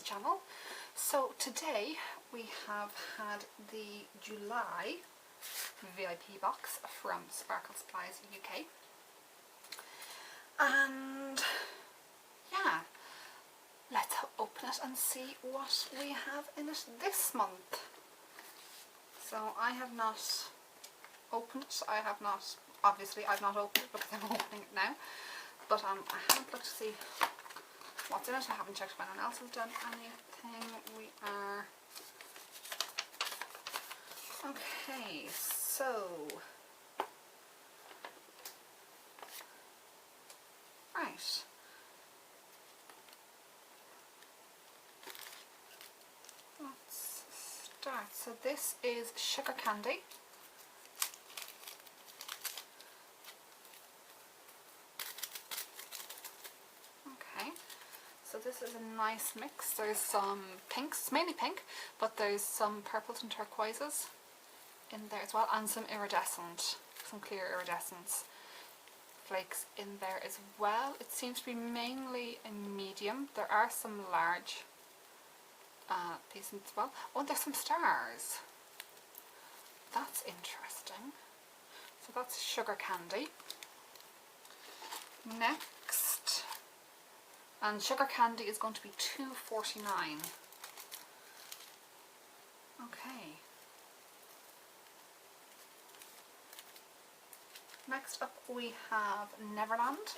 channel. So today we have had the July VIP box from Sparkle Supplies UK, and yeah, let's open it and see what we have in it this month. So I have not opened it. Obviously I've not opened it because I'm opening it now, but I haven't looked to see what's in it. I haven't checked if anyone else has done anything. We are okay. So right. Let's start. So this is sugar candy. Okay. So this is a nice mix. There's some pinks, mainly pink, but there's some purples and turquoises in there as well, and some clear iridescent flakes in there as well. It seems to be mainly a medium. There are some large pieces as well. Oh, and there's some stars. That's interesting. So that's sugar candy. Next, and sugar candy is going to be £2.49. Okay. Next up we have Neverland,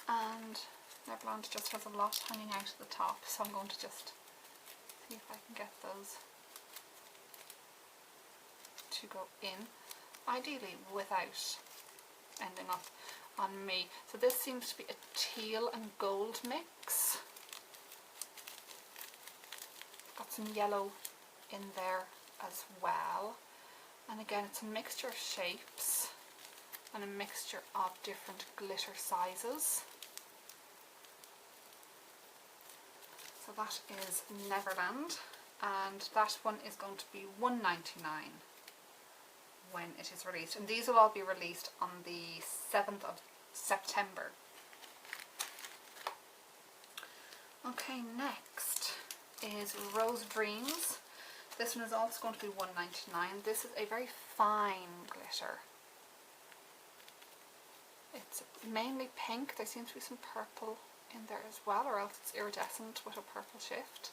and Neverland just has a lot hanging out at the top, so I'm going to just see if I can get those to go in, ideally without ending up on me. So this seems to be a teal and gold mix. Got some yellow in there as well, and again it's a mixture of shapes and a mixture of different glitter sizes. So that is Neverland, and that one is going to be £1.99 when it is released, and these will all be released on the 7th of September. Okay, next is Rose Dreams. This one is also going to be £1.99. This is a very fine glitter. It's mainly pink. There seems to be some purple in there as well, or else it's iridescent with a purple shift.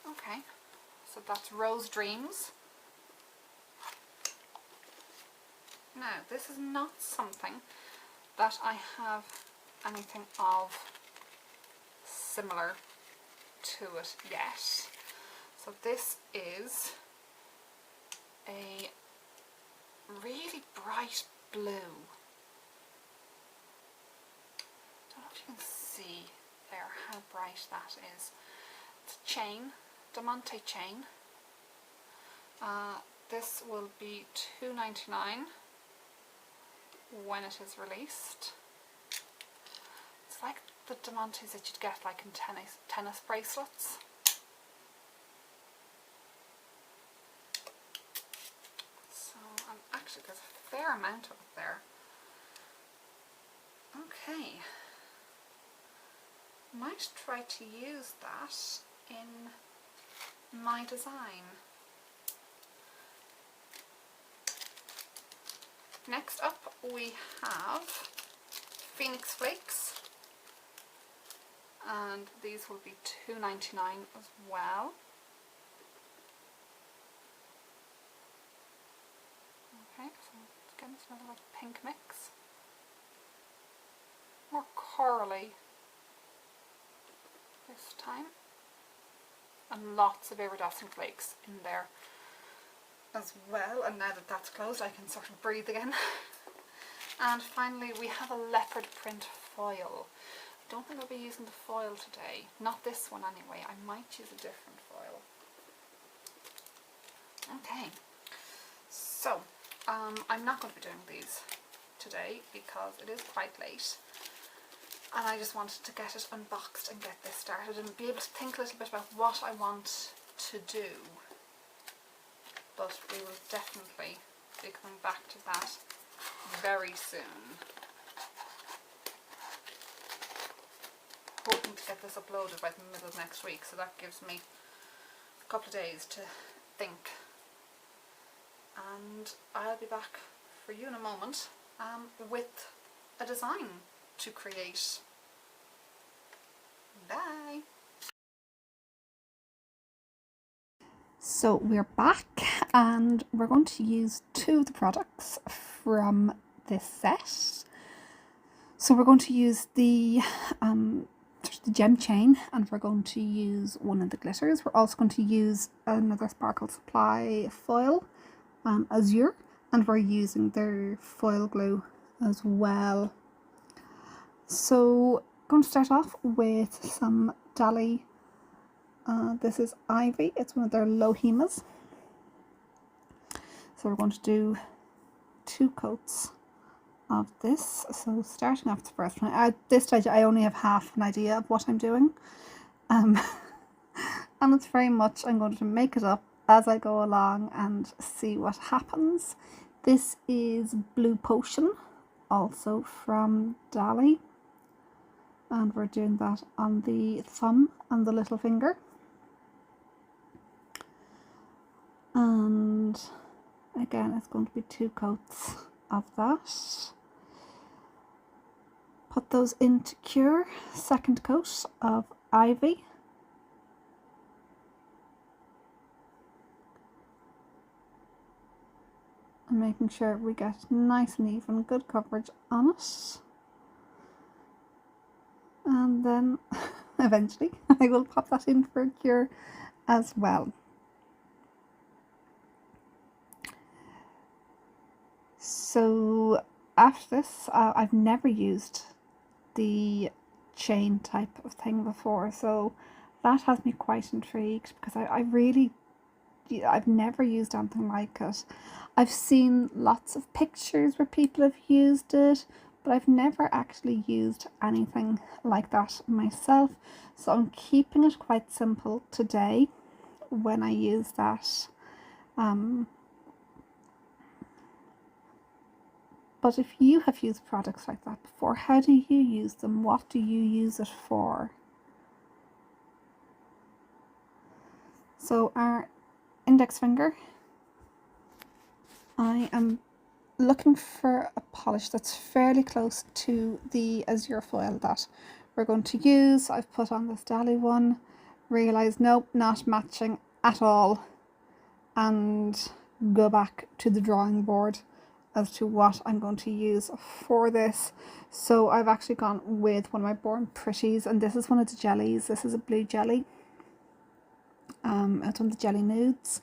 Okay, so that's Rose Dreams. Now, this is not something that I have anything of similar to it yet. So this is a really bright blue. Don't know if you can see there how bright that is. It's a chain, diamante chain. This will be £2.99 when it is released. It's like the diamantes that you'd get like in tennis bracelets. So actually there's a fair amount of it there. Okay, might try to use that in my design. Next up we have Phoenix Flakes, and these will be £2.99 as well. Okay, so again it's another like pink mix, more corally this time, and lots of iridescent flakes in there as well. And now that that's closed I can sort of breathe again. And finally we have a leopard print foil. I don't think I'll be using the foil today, not this one anyway. I might use a different foil. Okay, so I'm not going to be doing these today because it is quite late, and I just wanted to get it unboxed and get this started and be able to think a little bit about what I want to do. But we will definitely be coming back to that very soon. hoping to get this uploaded by the middle of next week, so that gives me a couple of days to think. And I'll be back for you in a moment with a design to create. Bye! So we're back and we're going to use two of the products from this set. So we're going to use the gem chain, and we're going to use one of the glitters. We're also going to use another Sparkle Supply foil, Azure, and we're using their foil glue as well. So I'm going to start off with some Dali. This is Ivy, it's one of their Lohimas. So we're going to do 2 coats of this. So starting off the first one, at this stage I only have half an idea of what I'm doing. And it's very much, I'm going to make it up as I go along and see what happens. This is Blue Potion, also from Dali. And we're doing that on the thumb and the little finger. And again, it's going to be 2 coats of that. Put those into cure. Second coat of Ivy. And making sure we get nice and even, good coverage on it. And then eventually I will pop that in for a cure as well. So after this, I've never used the chain type of thing before, so that has me quite intrigued, because I've never used anything like it. I've seen lots of pictures where people have used it, but I've never actually used anything like that myself, so I'm keeping it quite simple today when I use that. But if you have used products like that before, how do you use them? What do you use it for? So our index finger, I am looking for a polish that's fairly close to the Azure foil that we're going to use. I've put on this Dali one, realised nope, not matching at all, and go back to the drawing board as to what I'm going to use for this. So I've actually gone with one of my Born Pretties, and this is one of the jellies. This is a blue jelly. It's one of the Jelly Nudes.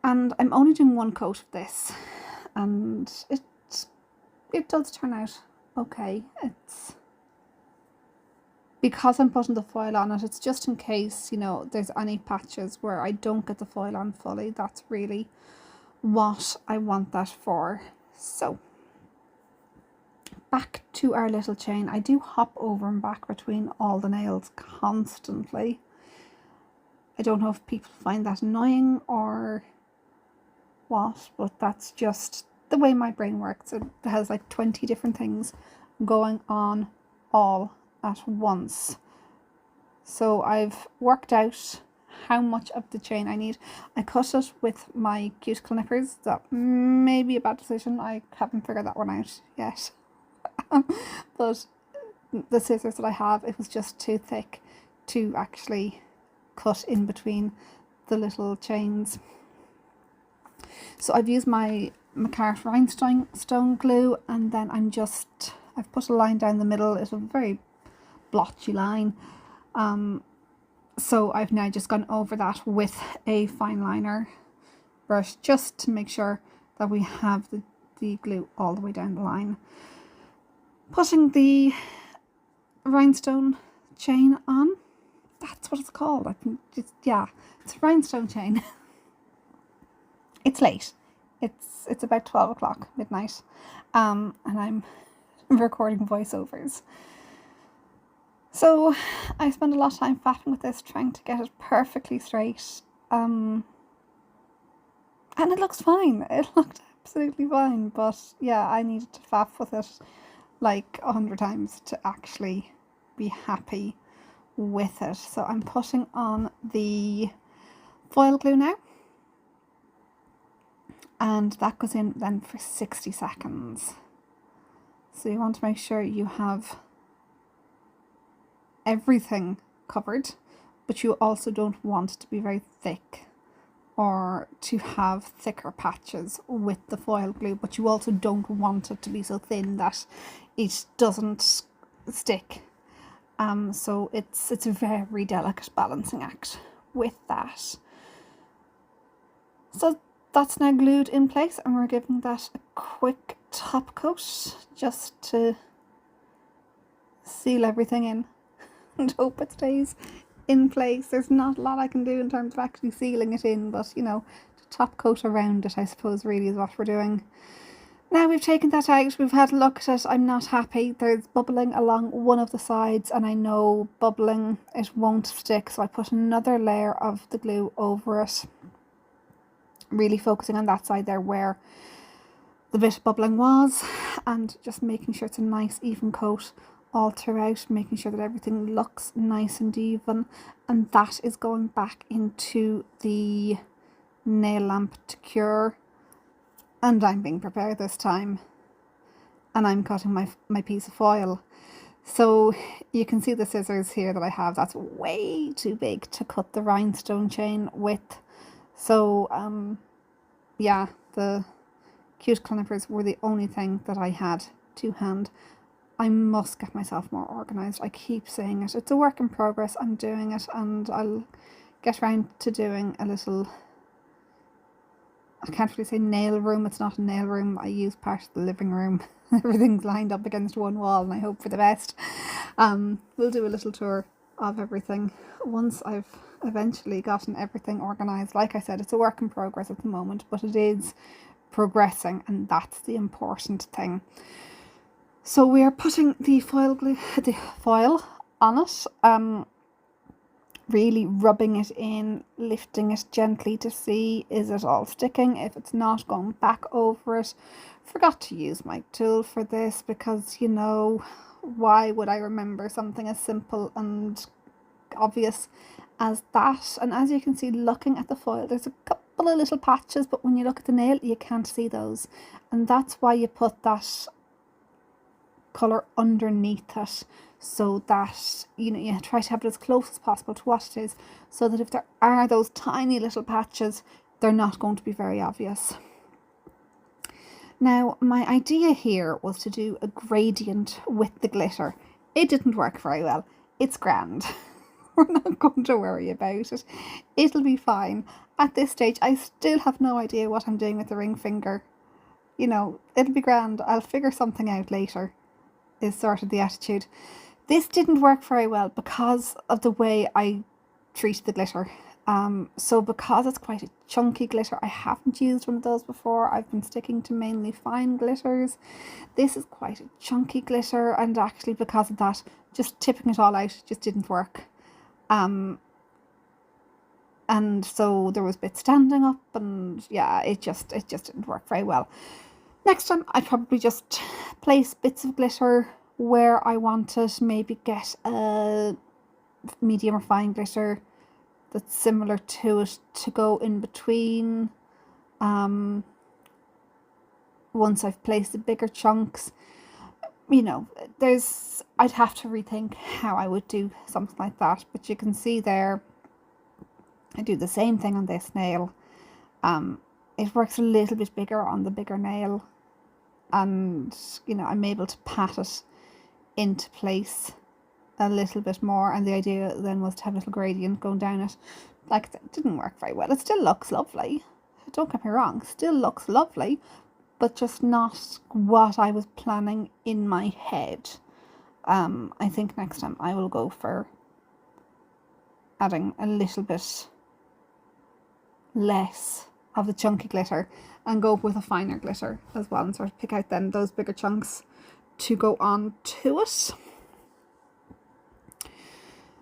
And I'm only doing 1 coat of this, and it does turn out okay. It's because I'm putting the foil on it, it's just in case, you know, there's any patches where I don't get the foil on fully. That's really what I want that for. So back to our little chain. I do hop over and back between all the nails constantly. I don't know if people find that annoying or what, but that's just the way my brain works. It has like 20 different things going on all at once. So I've worked out how much of the chain I need. I cut it with my cuticle nippers. That may be a bad decision. I haven't figured that one out yet. But the scissors that I have, it was just too thick to actually cut in between the little chains. So I've used my McCart rhinestone glue, and then I've put a line down the middle. It's a very blotchy line. So I've now just gone over that with a fine liner brush, just to make sure that we have the glue all the way down the line. Putting the rhinestone chain on, that's what it's called. I think it's a rhinestone chain. It's late. It's about 12 o'clock, midnight, and I'm recording voiceovers. So I spend a lot of time faffing with this, trying to get it perfectly straight, and it looks fine. It looked absolutely fine, but yeah, I needed to faff with it like 100 times to actually be happy with it. So I'm putting on the foil glue now, and that goes in then for 60 seconds. So you want to make sure you have everything covered, but you also don't want it to be very thick or to have thicker patches with the foil glue, but you also don't want it to be so thin that it doesn't stick. So it's a very delicate balancing act with that. So that's now glued in place, and we're giving that a quick top coat just to seal everything in and hope it stays in place. There's not a lot I can do in terms of actually sealing it in, but you know, the top coat around it I suppose really is what we're doing. Now we've taken that out, we've had a look at it. I'm not happy. There's bubbling along one of the sides, and I know bubbling, it won't stick, so I put another layer of the glue over it, really focusing on that side there where the bit of bubbling was, and just making sure it's a nice even coat all throughout, making sure that everything looks nice and even. And that is going back into the nail lamp to cure, and I'm being prepared this time, and I'm cutting my piece of foil. So you can see the scissors here that I have, that's way too big to cut the rhinestone chain with. So yeah, the cuticle nippers were the only thing that I had to hand. I must get myself more organised. I keep saying it. It's a work in progress. I'm doing it, and I'll get round to doing a little, I can't really say nail room. It's not a nail room. I use part of the living room. Everything's lined up against one wall, and I hope for the best. We'll do a little tour of everything once I've eventually gotten everything organised. Like I said, it's a work in progress at the moment, but it is progressing, and that's the important thing. So we are putting the foil on it, really rubbing it in, lifting it gently to see is it all sticking. If it's not, going back over it. Forgot to use my tool for this because, you know, why would I remember something as simple and obvious as that? And as you can see, looking at the foil, there's a couple of little patches, but when you look at the nail you can't see those, and that's why you put that colour underneath it, so that you try to have it as close as possible to what it is, so that if there are those tiny little patches, they're not going to be very obvious. Now my idea here was to do a gradient with the glitter. It didn't work very well. It's grand. We're not going to worry about it. It'll be fine. At this stage I still have no idea what I'm doing with the ring finger. You know, it'll be grand. I'll figure something out later, is sort of the attitude. This didn't work very well because of the way I treat the glitter. So because it's quite a chunky glitter, I haven't used one of those before. I've been sticking to mainly fine glitters. This is quite a chunky glitter, and actually because of that, just tipping it all out just didn't work. And so there was bits standing up, and yeah, it just didn't work very well. Next time I'd probably just place bits of glitter where I want it, maybe get a medium or fine glitter that's similar to it to go in between. Once I've placed the bigger chunks, you know, I'd have to rethink how I would do something like that, but you can see there I do the same thing on this nail. It works a little bit bigger on the bigger nail, and you know, I'm able to pat it into place a little bit more, and the idea then was to have a little gradient going down it. Like, it didn't work very well. It still looks lovely, don't get me wrong, still looks lovely, but just not what I was planning in my head. I think next time I will go for adding a little bit less of the chunky glitter and go with a finer glitter as well, and sort of pick out then those bigger chunks to go on to it.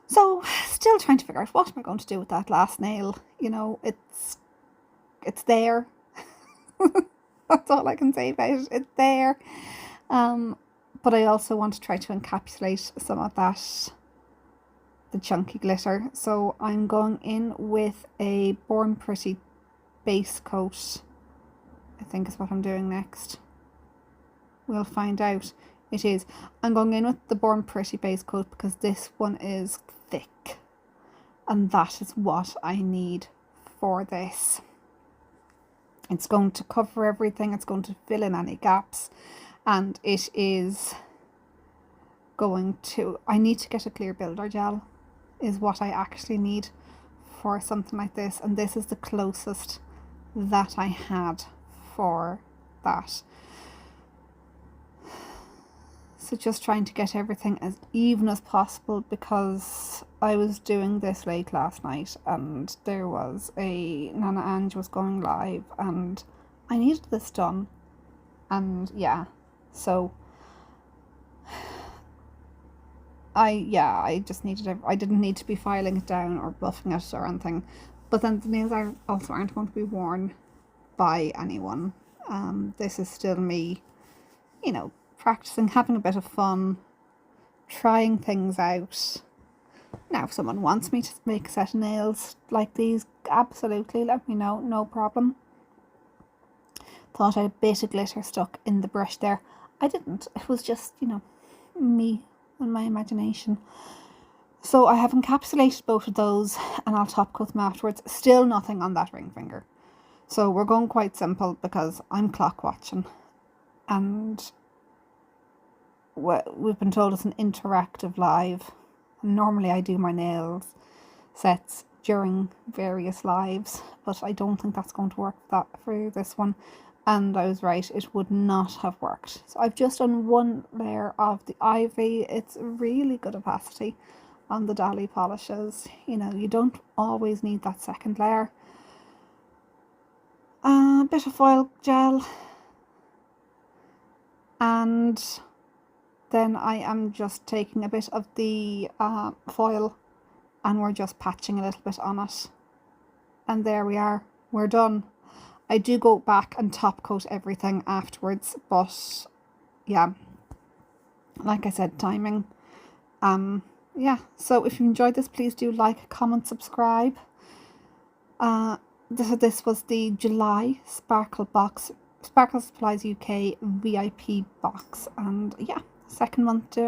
So still trying to figure out what am I going to do with that last nail. You know, it's there. That's all I can say about it. It's there. but I also want to try to encapsulate some of that, the chunky glitter. So I'm going in with a Born Pretty base coat, I think is what I'm doing next. We'll find out. It is. I'm going in with the Born Pretty base coat because this one is thick. And that is what I need for this. It's going to cover everything. It's going to fill in any gaps. And it is going to... I need to get a clear builder gel is what I actually need for something like this. And this is the closest that I had for that. So just trying to get everything as even as possible because I was doing this late last night and there was Nana Ange was going live and I needed this done. And yeah, so I just needed it. I didn't need to be filing it down or buffing it or anything. But then the nails also aren't going to be worn by anyone. This is still me, you know, practicing, having a bit of fun, trying things out. Now, if someone wants me to make a set of nails like these, absolutely let me know, no problem. Thought I had a bit of glitter stuck in the brush there. I didn't. It was just, you know, me and my imagination. So I have encapsulated both of those and I'll top coat them afterwards. Still nothing on that ring finger. So we're going quite simple because I'm clock watching and we've been told it's an interactive live. And normally I do my nails sets during various lives, but I don't think that's going to work for this one. And I was right, it would not have worked. So I've just done one layer of the ivy. It's really good opacity on the Dolly polishes. You know, you don't always need that second layer. A bit of foil gel. And then I am just taking a bit of the foil and we're just patching a little bit on it. And there we are. We're done. I do go back and top coat everything afterwards, but yeah, like I said, timing. Yeah, so if you enjoyed this, please do like, comment, subscribe. This was the July Sparkle Supplies UK VIP box, and yeah, second month doing